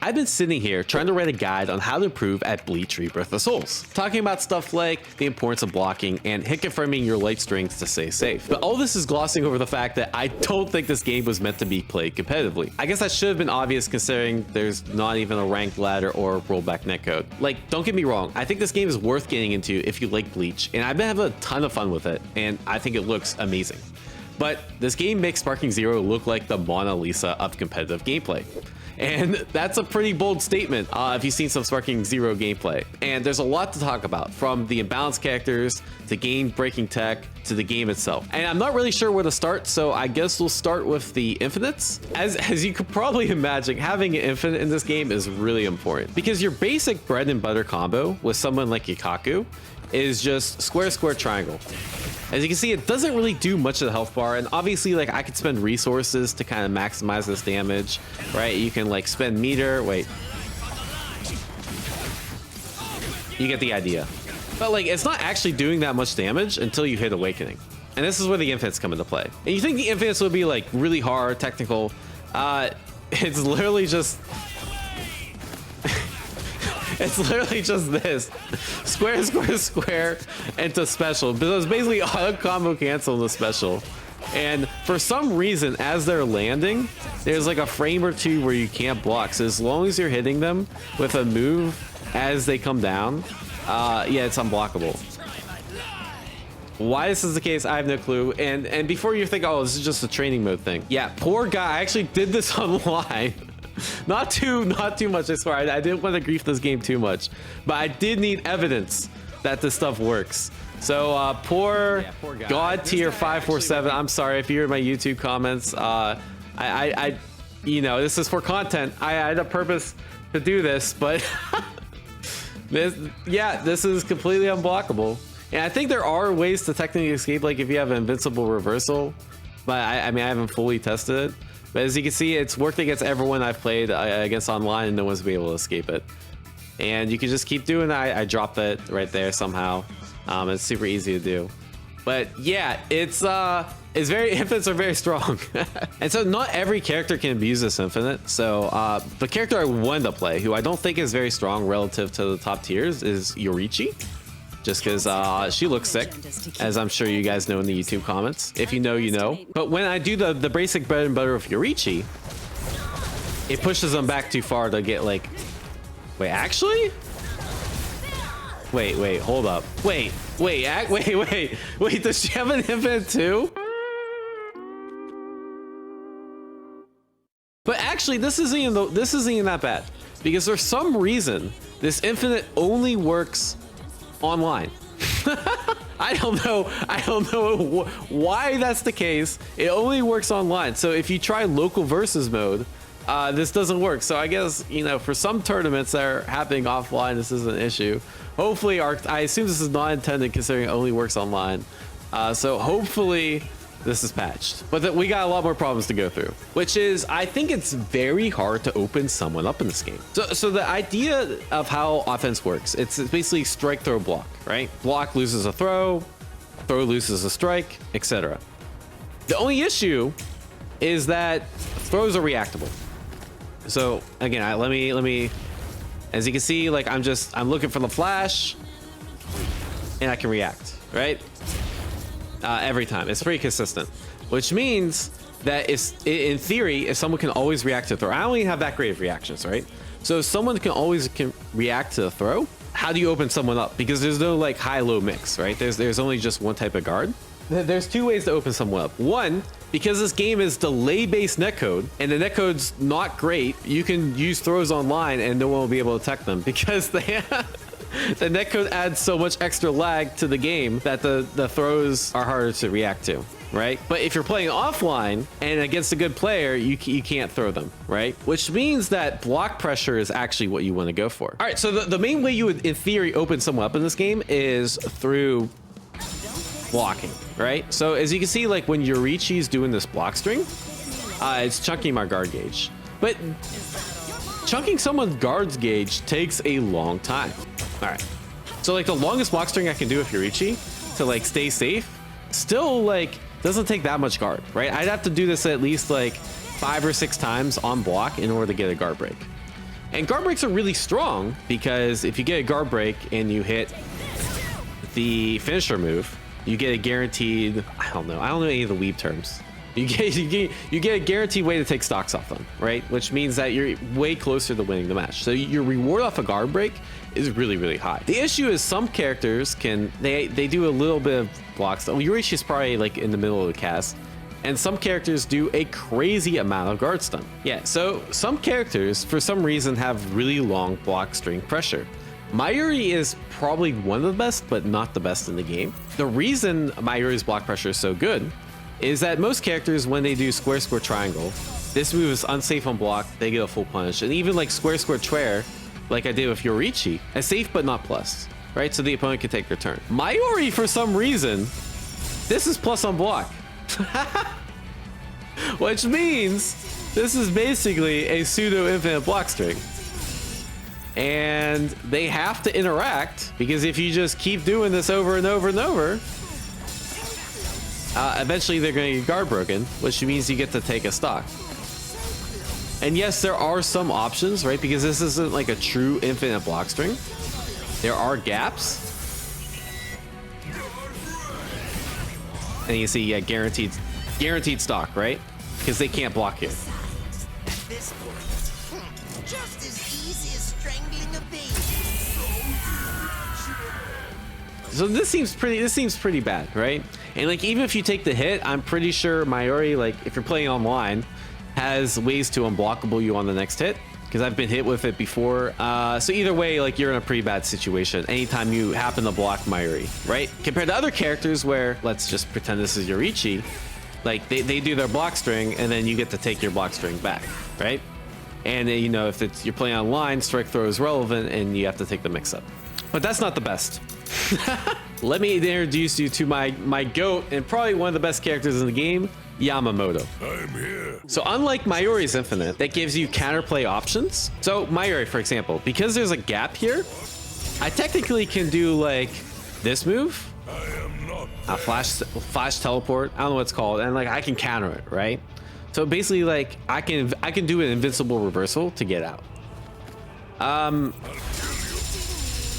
I've been sitting here trying to write a guide on how to improve at Bleach Rebirth of Souls, talking about stuff like the importance of blocking and hit confirming your light strings to stay safe. But all this is glossing over the fact that I don't think this game was meant to be played competitively. I guess that should have been obvious considering there's not even a ranked ladder or rollback netcode. Like, don't get me wrong, I think this game is worth getting into if you like Bleach, and I've been having a ton of fun with it, and I think it looks amazing. But this game makes Sparking Zero look like the Mona Lisa of competitive gameplay. And that's a pretty bold statement if you've seen some Sparking Zero gameplay. And there's a lot to talk about, from the imbalanced characters, to game-breaking tech, to the game itself. And I'm not really sure where to start, so I guess we'll start with the infinites. As you could probably imagine, having an infinite in this game is really important, because your basic bread and butter combo with someone like Yukaku is just square, square, triangle. As you can see, it doesn't really do much of the health bar, and obviously, like, I could spend resources to kind of maximize this damage, right? You can, like, spend meter. Wait. You get the idea. But, like, it's not actually doing that much damage until you hit Awakening. And this is where the infinites come into play. And you think the infinites would be, like, really hard, technical. It's literally just... It's literally just this. Square, square, square, into special. But it's basically auto combo cancel in the special. And for some reason, as they're landing, there's like a frame or two where you can't block. So as long as you're hitting them with a move as they come down, yeah, it's unblockable. Why this is the case, I have no clue. And before you think, oh, this is just a training mode thing. Yeah, poor guy. I actually did this online. Not too much, I swear. I didn't want to grief this game too much, but I did need evidence that this stuff works. So poor God tier 547. I'm sorry if you heard my YouTube comments. You know, this is for content. I had a purpose to do this, but this is completely unblockable. And I think there are ways to technically escape, like if you have an invincible reversal, but I mean, I haven't fully tested it. But as you can see, it's worked against everyone I've played against online, and no one's been able to escape it. And you can just keep doing that. I dropped it right there somehow. It's super easy to do. But yeah, it's infinites are very strong. And so not every character can abuse this infinite. So the character I wanted to play, who I don't think is very strong relative to the top tiers, is Yorichi. Just because she looks sick, as I'm sure you guys know in the YouTube comments. If you know, you know. But when I do the basic bread and butter of Yorichi, it pushes them back too far to get like... Wait, actually? Wait, hold up. Wait, does she have an infinite too? But actually, this isn't even that bad. Because for some reason, this infinite only works online. I don't know why that's the case. It only works online. So if you try local versus mode, this doesn't work. So I guess, you know, for some tournaments that are happening offline, this is an issue. Hopefully, I assume this is not intended considering it only works online. So hopefully this is patched. But we got a lot more problems to go through, which is, I think it's very hard to open someone up in this game. So the idea of how offense works, it's basically strike, throw, block, right? Block loses a throw loses a strike, etc. The only issue is that throws are reactable. So again, let me, as you can see, like I'm looking for the flash and I can react, right? Every time. It's pretty consistent, which means that in theory, if someone can always react to a throw, I don't even have that great of reactions, right? So if someone can always react to a throw, how do you open someone up? Because there's no like high-low mix, right? There's only just one type of guard. There's two ways to open someone up. One, because this game is delay-based netcode, and the netcode's not great, you can use throws online and no one will be able to tech them because they the netcode adds so much extra lag to the game that the throws are harder to react to, right? But if you're playing offline and against a good player, you can't throw them, right? Which means that block pressure is actually what you want to go for. All right, so the main way you would, in theory, open someone up in this game is through blocking, right? So as you can see, like when Yorichi's doing this block string, it's chunking my guard gauge. But chunking someone's guards gauge takes a long time. All right, so like the longest block string I can do with Yorichi to like stay safe still like doesn't take that much guard, right? I'd have to do this at least like 5 or 6 times on block in order to get a guard break. And guard breaks are really strong because if you get a guard break and you hit the finisher move, you get a guaranteed, I don't know any of the weeb terms. You get a guaranteed way to take stocks off them, right? Which means that you're way closer to winning the match. So your reward off a guard break is really, really high. The issue is some characters they do a little bit of blocks. Yurichi is probably like in the middle of the cast. And some characters do a crazy amount of guard stun. Yeah, so some characters, for some reason, have really long block string pressure. Mayuri is probably one of the best, but not the best in the game. The reason Mayuri's block pressure is so good is that most characters, when they do square, square, triangle, this move is unsafe on block, they get a full punish. And even like square, square, square, like I did with Yorichi, is safe but not plus, right? So the opponent can take their turn. Mayuri, for some reason, this is plus on block. Which means this is basically a pseudo infinite block string. And they have to interact, because if you just keep doing this over and over and over, eventually they're going to get guard broken, which means you get to take a stock. And yes, there are some options, right? Because this isn't like a true infinite block string. There are gaps. And you see, yeah, guaranteed stock, right? Because they can't block here. Just as easy as strangling a baby. So this seems pretty bad, right? And like even if you take the hit, I'm pretty sure Mayuri, like if you're playing online, has ways to unblockable you on the next hit, because I've been hit with it before. So either way, like you're in a pretty bad situation anytime you happen to block Mayuri, right? Compared to other characters where, let's just pretend this is Yorichi, like they do their block string and then you get to take your block string back, right? And you know, if you're playing online, strike throw is relevant and you have to take the mix up. But that's not the best. Let me introduce you to my GOAT and probably one of the best characters in the game, Yamamoto. I'm here. So unlike Mayuri's Infinite, that gives you counterplay options. So Mayuri, for example, because there's a gap here, I technically can do like this move, I am not. flash teleport, I don't know what it's called, and like I can counter it, right? So basically, like I can do an invincible reversal to get out.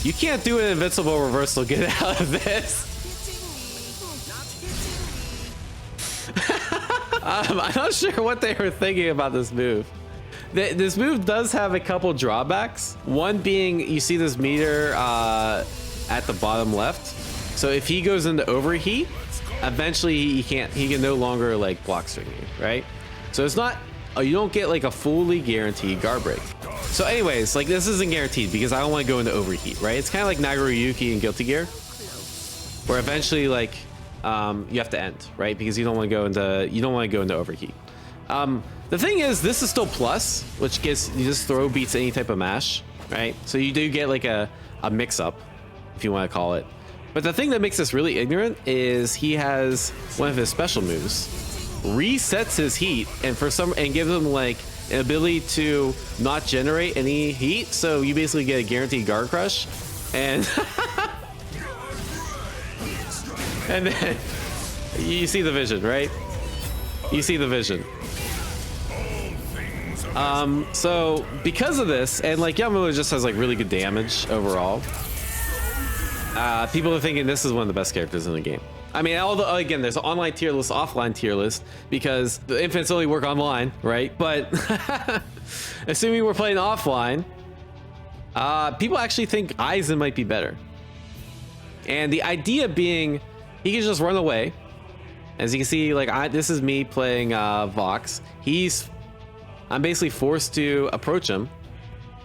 You can't do an invincible reversal to get out of this. I'm not sure what they were thinking about this move. This move does have a couple drawbacks. One being, you see this meter at the bottom left. So if he goes into overheat, eventually he can no longer like block string you, right? So it's not, you don't get like a fully guaranteed guard break. So anyways, like this isn't guaranteed because I don't want to go into overheat, right? It's kind of like Nagoriyuki in Guilty Gear, where eventually like you have to end, right? Because you don't want to go into overheat. The thing is, this is still plus, which gets you just throw beats any type of mash, right? So you do get like a mix up, if you want to call it. But the thing that makes this really ignorant is he has one of his special moves, resets his heat, and gives him like an ability to not generate any heat. So you basically get a guaranteed guard crush, and and then you see the vision, right? You see the vision. So because of this, and like Yamamoto just has like really good damage overall, people are thinking this is one of the best characters in the game. I mean, again, there's an online tier list, offline tier list, because the infants only work online, right? But assuming we're playing offline, people actually think Aizen might be better. And the idea being, he can just run away. As you can see, like this is me playing Vox. I'm basically forced to approach him.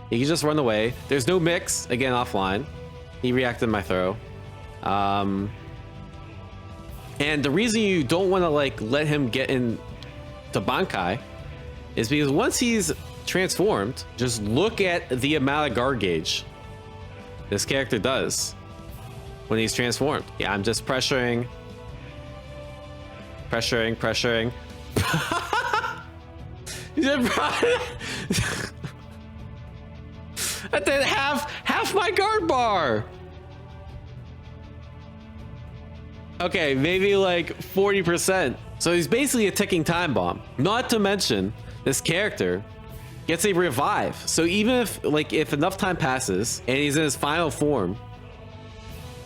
He can just run away. There's no mix, again, offline. He reacted to my throw. And the reason you don't want to like let him get in to Bankai is because once he's transformed, just look at the amount of guard gauge this character does when he's transformed. Yeah, I'm just pressuring. I did half my guard bar. Okay, maybe like 40%. So he's basically a ticking time bomb. Not to mention, this character gets a revive. So even if enough time passes and he's in his final form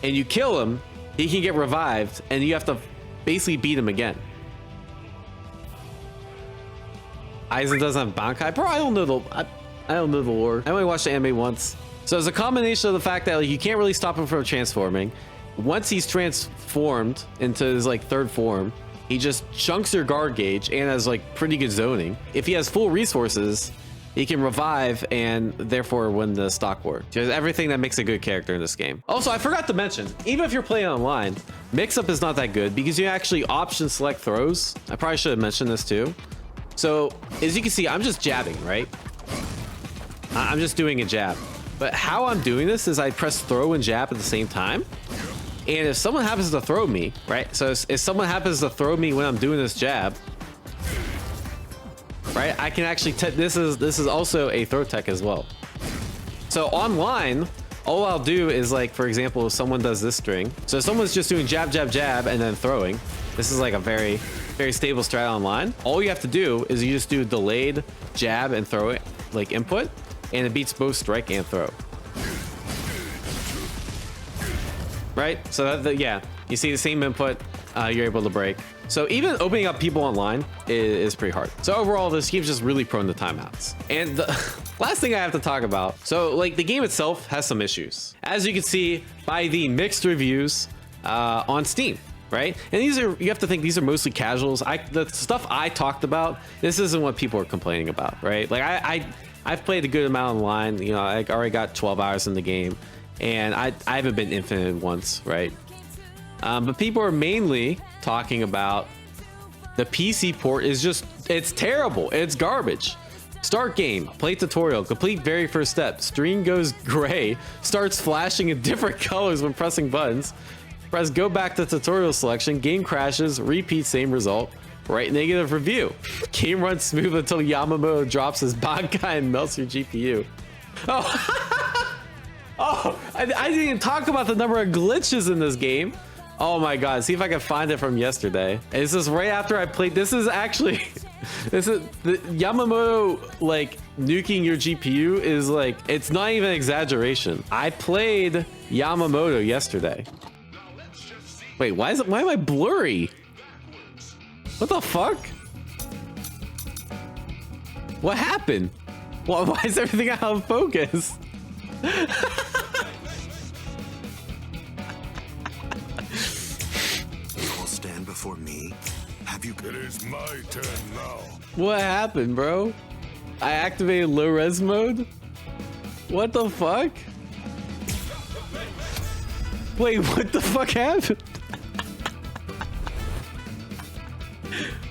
and you kill him, he can get revived and you have to basically beat him again. Aizen doesn't have Bankai. Bro, I don't know the lore. I only watched the anime once. So it's a combination of the fact that like, you can't really stop him from transforming. Once he's transformed into his like third form, he just chunks your guard gauge and has like pretty good zoning. If he has full resources, he can revive and therefore win the stock war. Just everything that makes a good character in this game. Also, I forgot to mention, even if you're playing online, mix-up is not that good because you actually option select throws. I probably should have mentioned this too. So as you can see, I'm just jabbing, right? I'm just doing a jab. But how I'm doing this is I press throw and jab at the same time. And if someone happens to throw me, right? So if someone happens to throw me when I'm doing this jab, right? I can actually, this is also a throw tech as well. So online, all I'll do is like, for example, if someone does this string. So if someone's just doing jab, jab, jab, and then throwing. This is like a very, very stable strat online. All you have to do is you just do delayed jab and throw it, like input, and it beats both strike and throw. Right? So yeah, you see the same input, you're able to break. So even opening up people online is pretty hard. So overall, this game's just really prone to timeouts. And the last thing I have to talk about, so like the game itself has some issues. As you can see by the mixed reviews on Steam, right? And these are, you have to think these are mostly casuals. The stuff I talked about, this isn't what people are complaining about, right? Like I've played a good amount online, you know, I already got 12 hours in the game and I haven't been infinite once, right? But people are mainly talking about the PC port is just, it's terrible. It's garbage. Start game, play tutorial, complete very first step. Screen goes gray, starts flashing in different colors when pressing buttons. Press go back to tutorial selection, game crashes, repeat same result. Write negative review. Game runs smooth until Yamamoto drops his Bankai and melts your GPU. Oh, oh, I didn't even talk about the number of glitches in this game. Oh my god, see if I can find it from yesterday. This is right after I played. This is actually, this is the Yamamoto like nuking your GPU is like, it's not even exaggeration. I played Yamamoto yesterday. Wait, why am I blurry? What the fuck? What happened? Why is everything out of focus? Stand before me. Have you? It is my turn now. What happened, bro? I activated low res mode? What the fuck? Wait, what the fuck happened?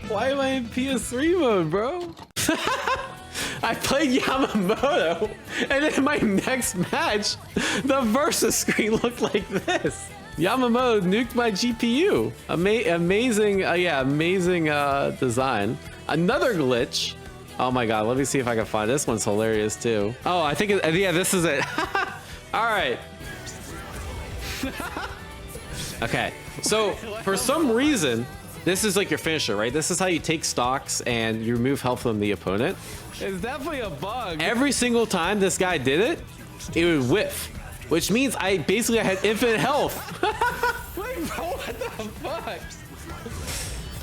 Why am I in PS3 mode, bro? I played Yamamoto, and in my next match, the versus screen looked like this. Yamamoto nuked my GPU. Amazing, yeah, amazing design. Another glitch. Oh my god, let me see if I can find this one's hilarious too. Oh, I think yeah, this is it. All right. Okay, so for some reason, this is like your finisher, right? This is how you take stocks and you remove health from the opponent. It's definitely a bug. Every single time this guy did it, it would whiff, which means I basically had infinite health. Wait, bro, what the fuck?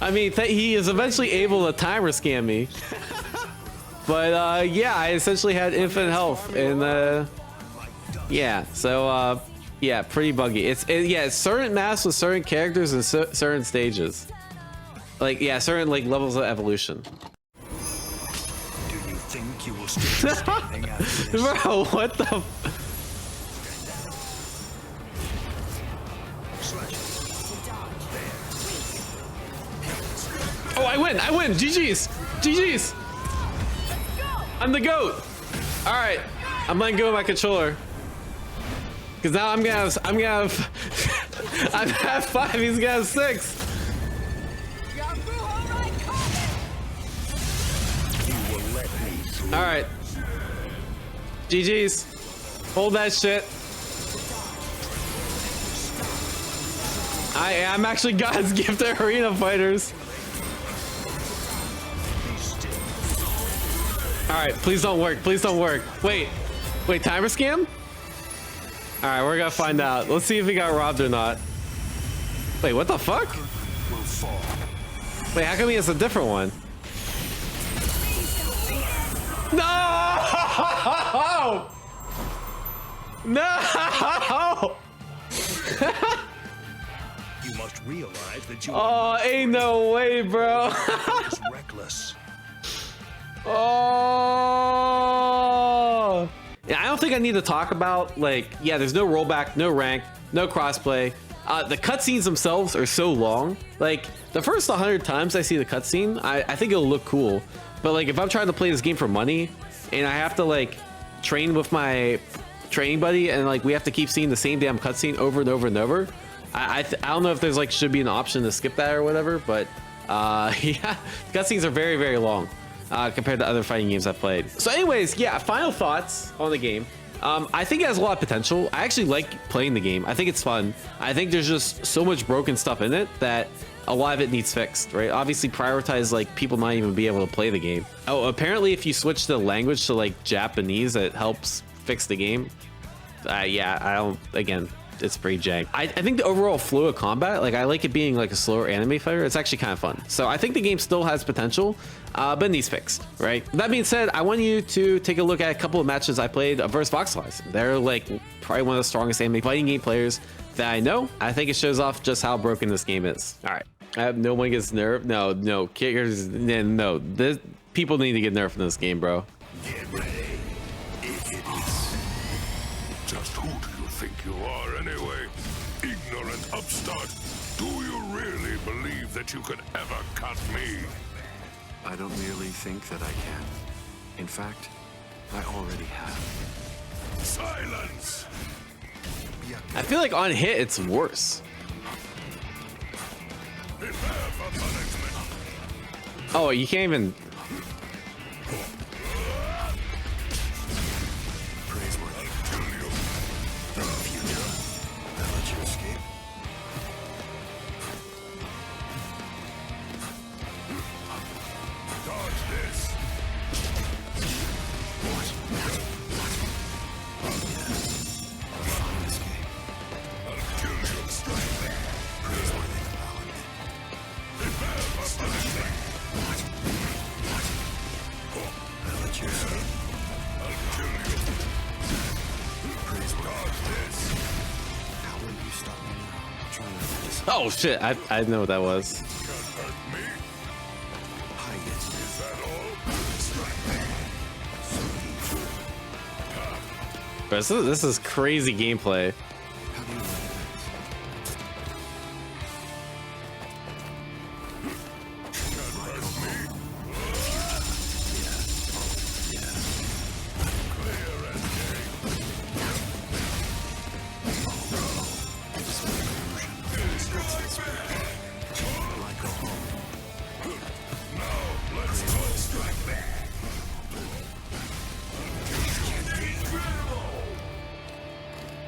I mean, he is eventually able to timer scam me. But yeah, I essentially had infinite health and yeah, so yeah, pretty buggy. It's certain maps with certain characters and certain stages. Like, yeah, certain like levels of evolution. Do you think you will still be standing after this? Bro, what the? Oh, I win! GG's! GG's! I'm the GOAT! Alright, I'm letting go of my controller. Cause now I'm gonna have I'm at 5, he's gonna have 6. Alright. GG's. Hold that shit. I'm actually God's gift to arena fighters. All right, please don't work. Please don't work. Wait, timer scam? All right, we're gonna find out. Let's see if he got robbed or not. Wait, what the fuck? Will fall. Wait, how come he has a different one? No! No! You must realize that you Oh, ain't no way, bro. is reckless. Oh. Yeah, I don't think I need to talk about, like, yeah, there's no rollback, no rank, no crossplay. The cutscenes themselves are so long. Like, the first 100 times I see the cutscene, I think it'll look cool. But, like, if I'm trying to play this game for money and I have to, like, train with my training buddy and, like, we have to keep seeing the same damn cutscene over and over and over, I don't know if there's, like, should be an option to skip that or whatever, but, yeah, cutscenes are very, very long. Compared to other fighting games I've played. So anyways, yeah, final thoughts on the game. I think it has a lot of potential. I actually like playing the game. I think it's fun. I think there's just so much broken stuff in it that a lot of it needs fixed, right? Obviously prioritize like people not even be able to play the game. Oh, apparently if you switch the language to like Japanese, it helps fix the game. Yeah, I don't, again, it's pretty jank. I think the overall flow of combat, like I like it being like a slower anime fighter. It's actually kind of fun. So I think the game still has potential, but it needs fixed, right? That being said, I want you to take a look at a couple of matches I played versus Voxelize. They're like probably one of the strongest anime fighting game players that I know. I think it shows off just how broken this game is. All right, no one gets nerfed. No, kickers. No, people need to get nerfed in this game, bro. Get ready. Just who do you think you are anyway? Ignorant upstart. Do you really believe that you could ever cut me? I don't merely think that I can. In fact, I already have. Silence! I feel like on hit, it's worse. Prepare for punishment. Oh, you can't even... Praiseworthy. Future. I let you escape. Dodge this. Fine escape. I'll kill you. Strike back. Praiseworthy. I'll admit. Prepare for punishment. I let you escape. I'll kill you. Praiseworthy. Dodge this. How will you stop me now? Trying to decide. Oh shit, I know what that was. Can't hurt me. Hide it. Is that all? Strike back. Bro, this is crazy gameplay. How do you like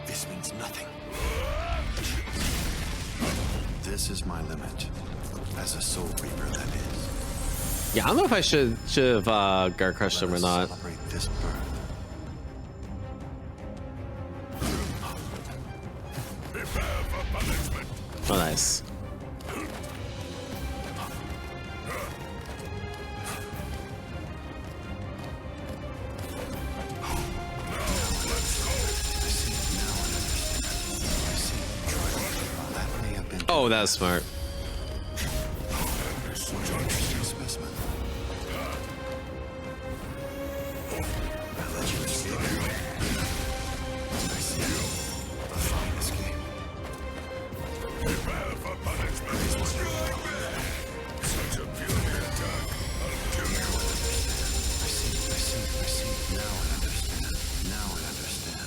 this means nothing. This is my limit. As a soul reaper, that is. Yeah, I don't know if I should have guard crushed him or Let us not. celebrate this birth. Prepare for punishment. Oh, nice. That may have been Oh, that was smart. a specimen. I let you escape. I see. A fine escape. Prepare for punishment. Such a puny attack. I'll kill you. I see. Now I understand. Now I understand.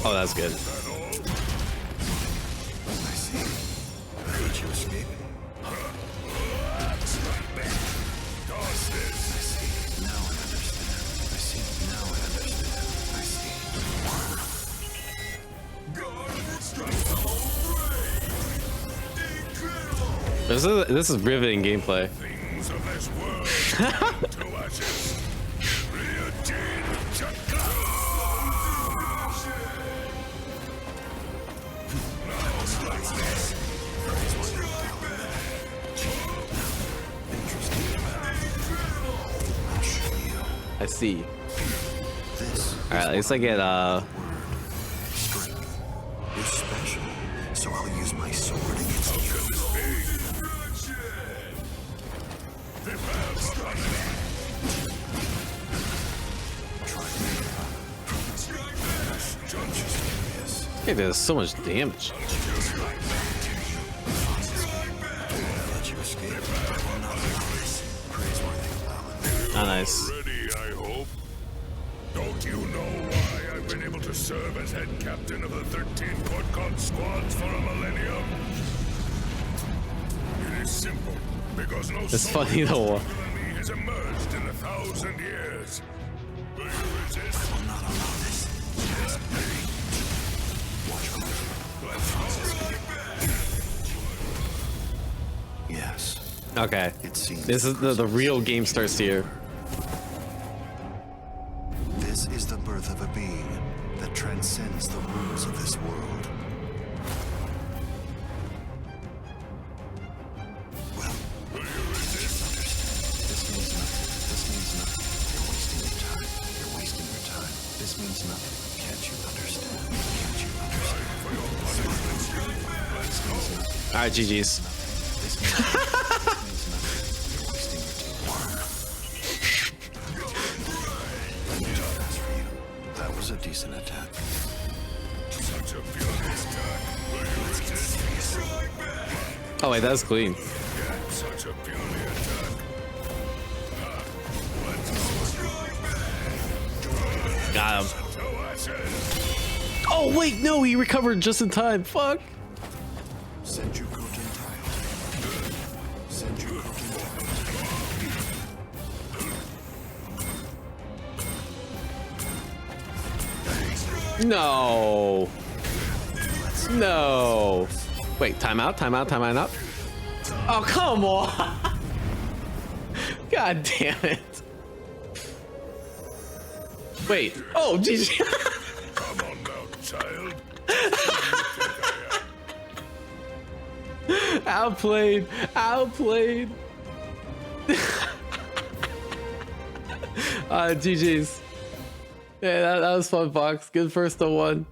Oh, that's good. I see. I let you escape. Dodge this. I see. Now I understand. I see. Now I understand. I see. This is riveting gameplay. Things of this world To ashes. I see. This All right, at least I get strength is special, so I'll use my sword against you. Hey, there's so much damage. Oh, nice. Ready, I hope. Don't you know why I've been able to serve as head captain of the 13 Court squads for a millennium? It is simple, because no It's soldier funny though. stronger than me has emerged in 1,000 years. Will you resist? I will not allow this. Yes. Okay. It seems This is the real game starts here. this is the birth of a being that transcends the rules of this world. Well, Will you resist? this means nothing. This means nothing. You're wasting your time. You're wasting your time. This means nothing. Can't you understand? Can't you understand? This means nothing. All right, GG's. This means nothing. This means nothing. You're wasting your time. As for you, that was a decent attack. Such a furious attack. Will you resist? Oh wait, that's clean. Such a puny attack. Got him. To ashes. Oh wait, no, he recovered just in time. Fuck. Send you Gentile. Send you Gentile. No. No. Wait, timeout, timeout, timeout. Oh, come on. God damn it. Wait. Oh, GG. Come on now, child. Outplayed. Outplayed. GG's. Yeah, that was fun, Fox. Good first to one.